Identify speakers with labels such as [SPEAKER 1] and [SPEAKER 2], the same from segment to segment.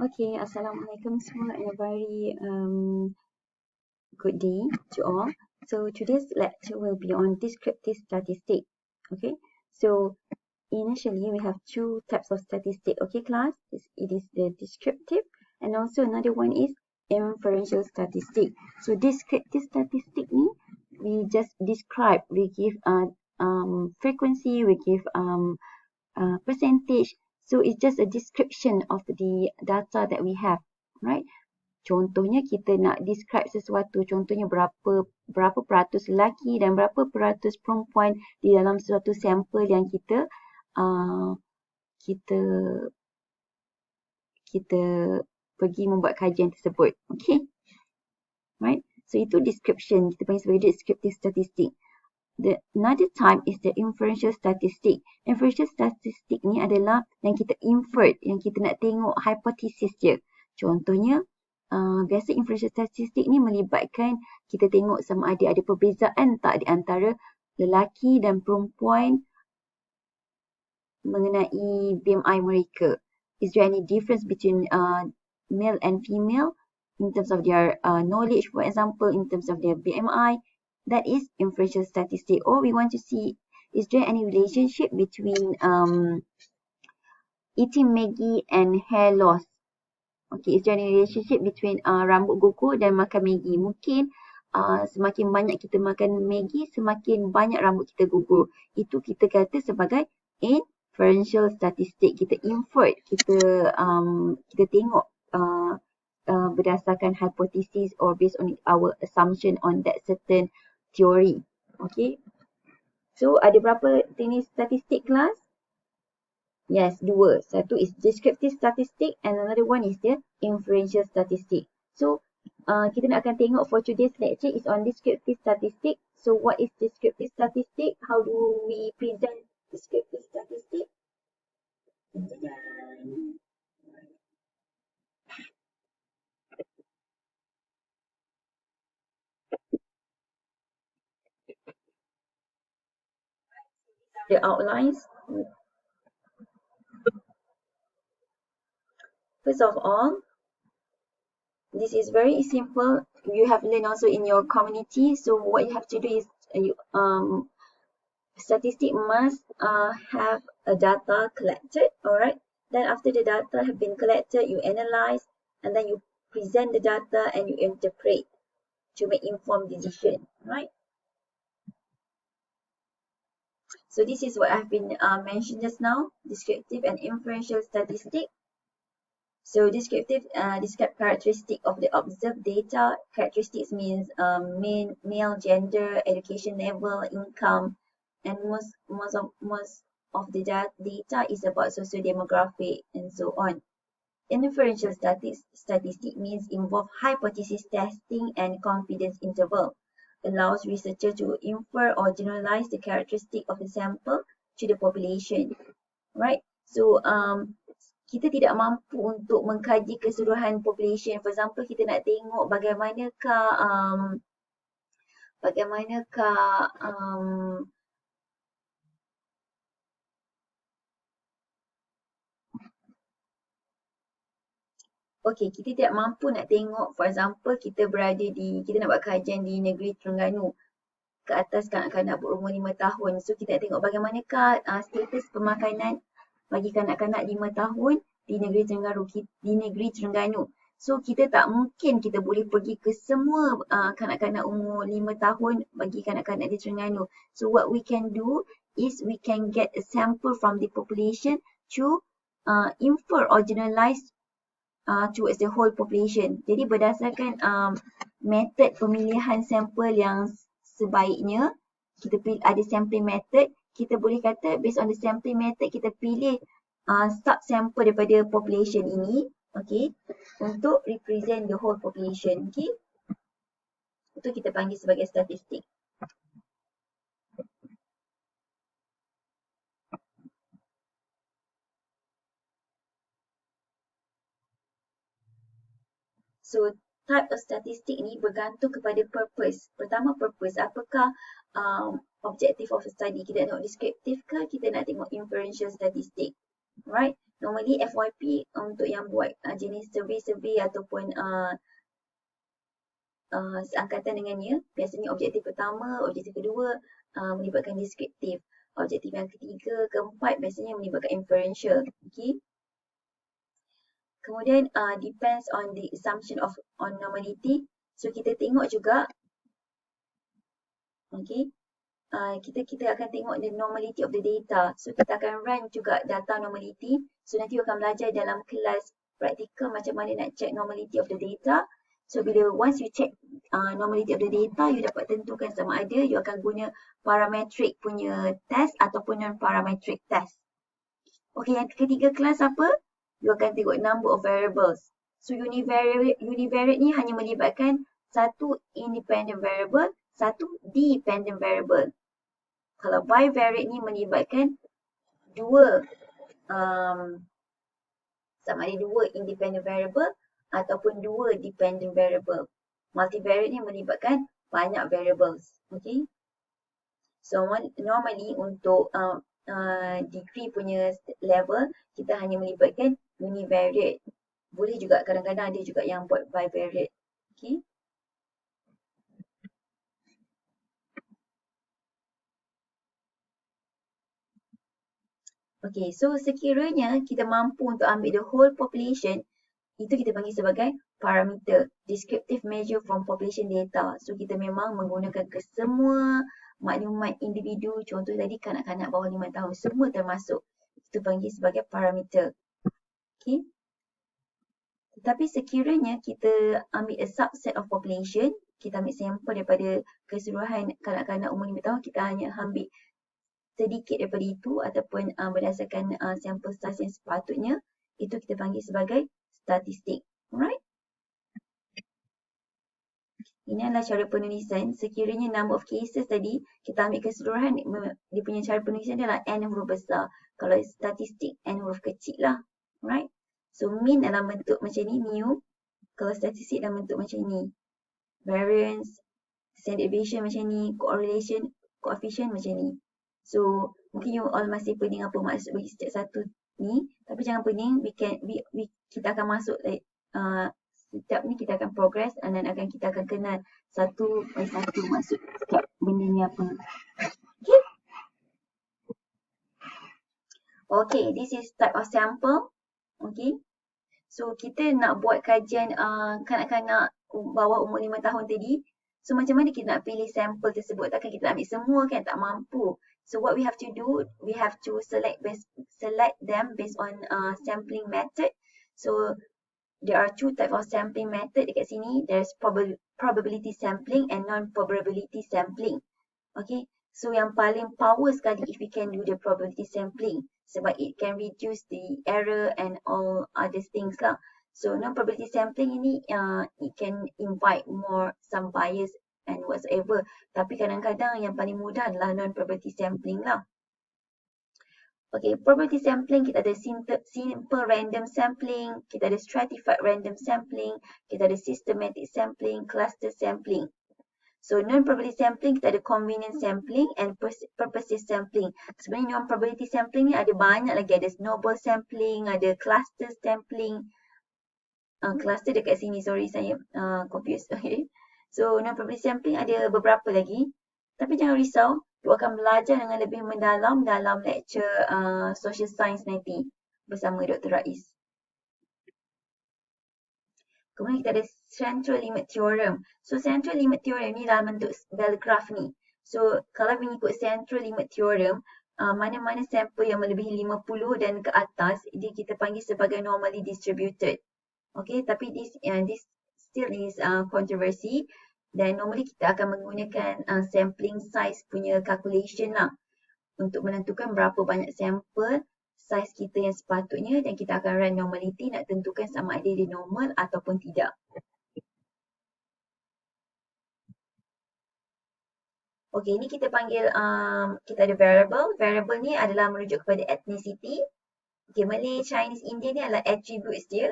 [SPEAKER 1] Okay, Assalamualaikum semua and a very good day to all. So today's lecture will be on descriptive statistics. Okay, so initially we have two types of statistics. Okay, class, it is the descriptive and also another one is inferential statistics. So descriptive statistics ni we just describe, we give frequency, we give percentage. So it's just a description of the data that we have, right? Contohnya kita nak describe sesuatu, contohnya berapa peratus lelaki dan berapa peratus perempuan di dalam suatu sampel yang kita pergi membuat kajian tersebut. Okay, right? So itu description, kita panggil sebagai descriptive statistic. Another type is the inferential statistic. Inferential statistic ni adalah yang kita invert, yang kita nak tengok hipotesis dia. Contohnya, biasa inferential statistic ni melibatkan kita tengok sama ada perbezaan tak di antara lelaki dan perempuan mengenai BMI mereka. Is there any difference between male and female in terms of their knowledge, for example, in terms of their BMI? That is inferential statistic. Or we want to see, is there any relationship between eating Maggi and hair loss? Okay, is there any relationship between rambut gugur dan makan Maggi? Mungkin semakin banyak kita makan Maggi, semakin banyak rambut kita gugur. Itu kita kata sebagai inferential statistic. Kita invert, kita tengok berdasarkan hypothesis or based on our assumption on that certain theory. Okay. So, ada berapa jenis statistik kelas? Yes, dua. Satu is descriptive statistic and another one is the inferential statistic. So, kita nak akan tengok for today's lecture is on descriptive statistic. So, what is descriptive statistic? How do we present descriptive statistic? The outlines. First of all, this is very simple. You have learned also in your community. So what you have to do is statistic must have a data collected. Alright. Then after the data have been collected, you analyze and then you present the data and you interpret to make informed decision. Right. So this is what I've been mentioned just now, descriptive and inferential statistic. So descriptive describe characteristic of the observed data. Characteristics means male, gender, education level, income, and most of the data is about socio-demographic and so on. Inferential statistic means involve hypothesis testing and confidence interval. Allows researcher to infer or generalize the characteristic of the sample to the population. Right? So kita tidak mampu untuk mengkaji keseluruhan population. For example, kita nak tengok okay, kita tidak mampu nak tengok, for example, kita nak buat kajian di negeri Terengganu ke atas kanak-kanak berumur 5 tahun. So, kita nak tengok bagaimanakah status pemakanan bagi kanak-kanak 5 tahun di negeri Terengganu. So, kita tak mungkin kita boleh pergi ke semua kanak-kanak umur 5 tahun bagi kanak-kanak di Terengganu. So, what we can do is we can get a sample from the population to infer or generalize towards the whole population. Jadi berdasarkan method pemilihan sampel yang sebaiknya, kita ada sampling method, kita boleh kata based on the sampling method kita pilih sub-sample daripada population ini, okay, untuk represent the whole population, okay. Itu kita panggil sebagai statistik. So, type of statistik ni bergantung kepada purpose. Pertama, purpose. Apakah objective of study? Kita nak tengok descriptive ke? Kita nak tengok inferential statistik? Right? Normally FYP untuk yang buat jenis survey-survey ataupun seangkatan dengannya, biasanya objektif pertama, objektif kedua melibatkan deskriptif. Objektif yang ketiga, keempat biasanya melibatkan inferential. Okay. Kemudian depends on the assumption on normality. So kita tengok juga, okay, kita akan tengok the normality of the data. So kita akan run juga data normality. So nanti you akan belajar dalam kelas praktikal macam mana nak check normality of the data. So bila once you check normality of the data, you dapat tentukan sama ada you akan guna parametric punya test ataupun non-parametric test. Okay, yang ketiga kelas apa? You akan tengok number of variables. So univariate ni hanya melibatkan satu independent variable, satu dependent variable. Kalau bivariate ni melibatkan dua sama ada dua independent variable ataupun dua dependent variable. Multivariate ni melibatkan banyak variables. Okay. So normally untuk degree punya level, kita hanya melibatkan univariate. Boleh juga kadang-kadang ada juga yang buat bivariate. Okay. Okay, so sekiranya kita mampu untuk ambil the whole population, itu kita panggil sebagai parameter, descriptive measure from population data. So kita memang menggunakan kesemua maklumat individu, contoh tadi kanak-kanak bawah 5 tahun, semua termasuk. Itu panggil sebagai parameter. Okay. Tetapi sekiranya kita ambil a subset of population, kita ambil sampel daripada keseluruhan kanak-kanak umur 5 tahun, kita hanya ambil sedikit daripada itu ataupun berdasarkan sampel size yang sepatutnya, itu kita panggil sebagai statistik. Alright? Ini adalah cara penulisan. Sekiranya number of cases tadi, kita ambil keseluruhan, dia punya cara penulisan adalah N huruf besar. Kalau statistik, N huruf kecil lah. Alright? So, mean dalam bentuk macam ni, mu. Kalau statistik dalam bentuk macam ni. Variance, standard deviation macam ni, correlation, coefficient macam ni. So, mungkin you all masih pening apa maksud bagi setiap satu ni. Tapi jangan pening, kita akan masuk setiap ni kita akan progress dan kita akan kenal satu by satu maksud setiap benda ni apa. Okay. Okay, this is type of sample. Okay. So, kita nak buat kajian kanak-kanak bawah umur 5 tahun tadi. So, macam mana kita nak pilih sampel tersebut? Takkan kita nak ambil semua kan? Tak mampu. So, what we have to do, we have to select them based on sampling method. So, there are two types of sampling method dekat sini. There's probability sampling and non-probability sampling. Okay. So, yang paling power sekali if we can do the probability sampling. Sebab it can reduce the error and all other things lah. So, non-probability sampling ini, it can invite some bias and whatsoever. Tapi kadang-kadang yang paling mudah adalah non-probability sampling lah. Okay, probability sampling, kita ada simple random sampling, kita ada stratified random sampling, kita ada systematic sampling, cluster sampling. So, non-probability sampling, kita ada convenience sampling and purposive sampling. Sebenarnya non-probability sampling ni ada banyak lagi. Ada snowball sampling, ada cluster sampling. Cluster dekat sini, sorry saya confused. Okay. So, non-probability sampling ada beberapa lagi. Tapi jangan risau, you akan belajar dengan lebih mendalam dalam lecture social science nanti bersama Dr. Rais. Kemudian kita ada central limit theorem. So, central limit theorem ni dalam bentuk bell graph ni. So, kalau mengikut central limit theorem, mana-mana sampel yang melebihi 50 dan ke atas, dia kita panggil sebagai normally distributed. Okay, tapi this still is controversy. Dan normally kita akan menggunakan sampling size punya calculation lah. Untuk menentukan berapa banyak sampel size kita yang sepatutnya dan kita akan run normality nak tentukan sama ada dia normal ataupun tidak. Okay, ni kita panggil, kita ada variable. Variable ni adalah merujuk kepada ethnicity. Okay, Malay, Chinese, Indian ni adalah attributes dia.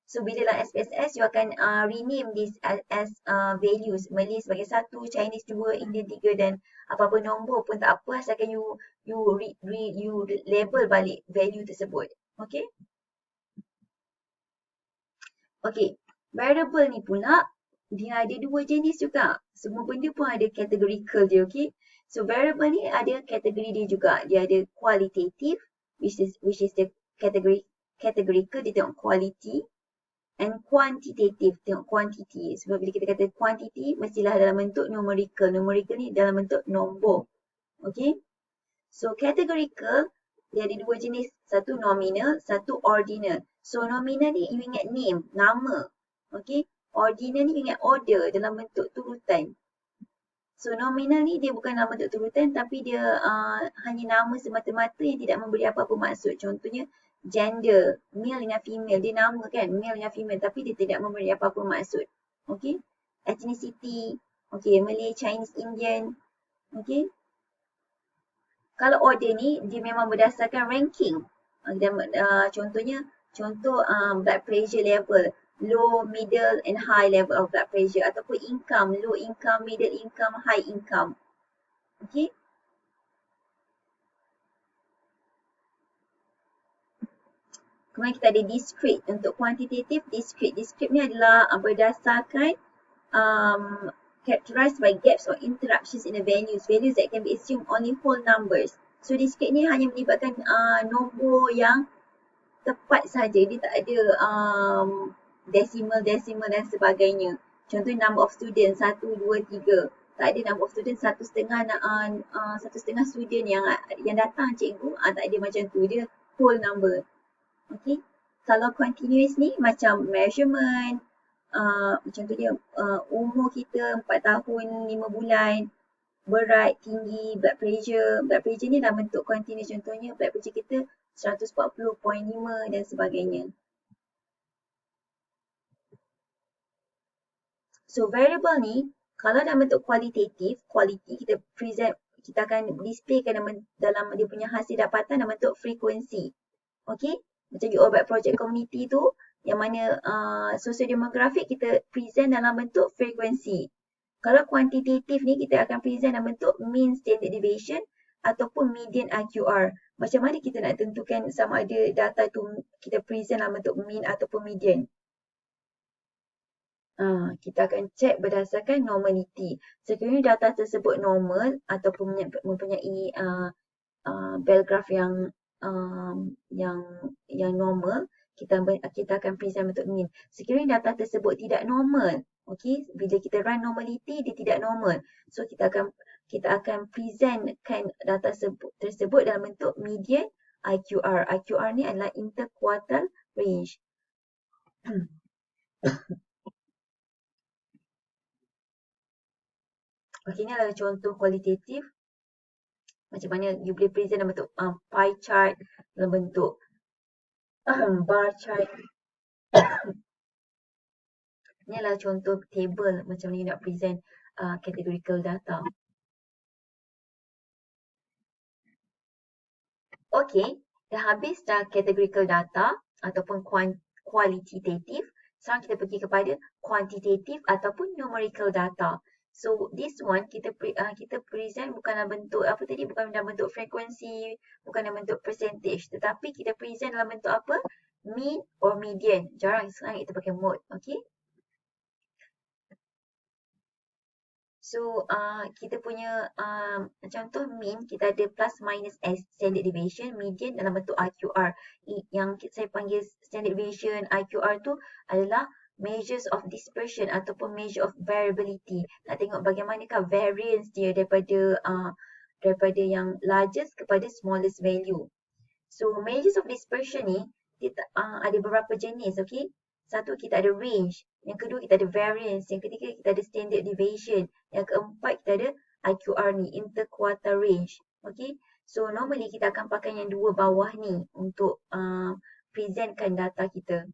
[SPEAKER 1] So, bila dalam SPSS, you akan rename this as values. Malay sebagai 1, Chinese 2, Indian 3 dan apa-apa nombor pun tak apa asalkan you label balik value tersebut. Okay. Okay. Variable ni pula, dia ada dua jenis juga. Semua benda pun ada categorical dia, okay. So, variable ni ada kategori dia juga. Dia ada qualitative, which is the categorical, dia tengok quality. And quantitative, tengok quantity. Sebab bila kita kata quantity, mestilah dalam bentuk numerical. Numerical ni dalam bentuk nombor. Okay. So, categorical, dia ada dua jenis. Satu nominal, satu ordinal. So, nominal ni you ingat name, nama. Okay. Ordinal ni you ingat order dalam bentuk turutan. So, nominal ni dia bukan dalam bentuk turutan tapi dia hanya nama semata-mata yang tidak memberi apa-apa maksud. Contohnya, gender, male dengan female. Dia nama kan, male dengan female tapi dia tidak memberi apa-apa maksud. Okay. Ethnicity, okay, Malay, Chinese, Indian. Okay. Kalau order ni, dia memang berdasarkan ranking. Contoh blood pressure level, low, middle and high level of blood pressure. Ataupun income, low income, middle income, high income. Okay. Kemudian kita ada discrete. Untuk quantitative, discrete. Discrete ni adalah berdasarkan characterized by gaps or interruptions in the values. Values that can be assumed only whole numbers. So, discrete ni hanya melibatkan nombor yang tepat saja. Dia tak ada decimal dan sebagainya. Contoh number of students 1, 2, 3. Tak ada number of students 1,5 student yang datang cikgu. Tak ada macam tu. Dia whole number. Okay. Kalau continuous ni macam measurement. Contohnya umur kita 4 tahun 5 bulan. Berat, tinggi, blood pressure. Blood pressure ni dalam bentuk continuous. Contohnya blood pressure kita 140.5 dan sebagainya. So, variable ni, kalau dalam bentuk kualitatif, quality kita present, kita akan displaykan dalam dia punya hasil dapatan dalam bentuk frekuensi. Okay? Macam UOB project community tu, yang mana sosiodemografik kita present dalam bentuk frekuensi. Kalau kuantitatif ni, kita akan present dalam bentuk mean standard deviation ataupun median IQR. Macam mana kita nak tentukan sama ada data tu kita present dalam bentuk mean ataupun median? Kita akan cek berdasarkan normality. Sekiranya data tersebut normal ataupun mempunyai bell graph yang normal, kita akan present bentuk mean. Sekiranya data tersebut tidak normal, okay, bila kita run normality dia tidak normal. So kita akan presentkan data tersebut dalam bentuk median IQR. IQR ni adalah interquartile range. Okay, ni adalah contoh kualitatif. Macam mana you boleh present dalam bentuk pie chart, dalam bentuk bar chart. Ni adalah contoh table macam mana you nak present categorical data. Okay, dah habis dah categorical data ataupun qualitative. Sekarang kita pergi kepada quantitative ataupun numerical data. So, this one kita present bukan dalam bentuk apa tadi, bukan dalam bentuk frekuensi, bukan dalam bentuk percentage. Tetapi kita present dalam bentuk apa? Mean or median. Jarang sekarang kita pakai mode. Okay. So, kita punya contoh mean, kita ada plus minus S standard deviation, median dalam bentuk IQR. Yang saya panggil standard deviation, IQR tu adalah measures of dispersion ataupun measure of variability. Nak tengok bagaimanakah variance dia daripada yang largest kepada smallest value. So, measures of dispersion ni ada beberapa jenis, okay? Satu, kita ada range. Yang kedua, kita ada variance. Yang ketiga, kita ada standard deviation. Yang keempat, kita ada IQR ni, interquartile range. Okay? So, normally kita akan pakai yang dua bawah ni untuk presentkan data kita.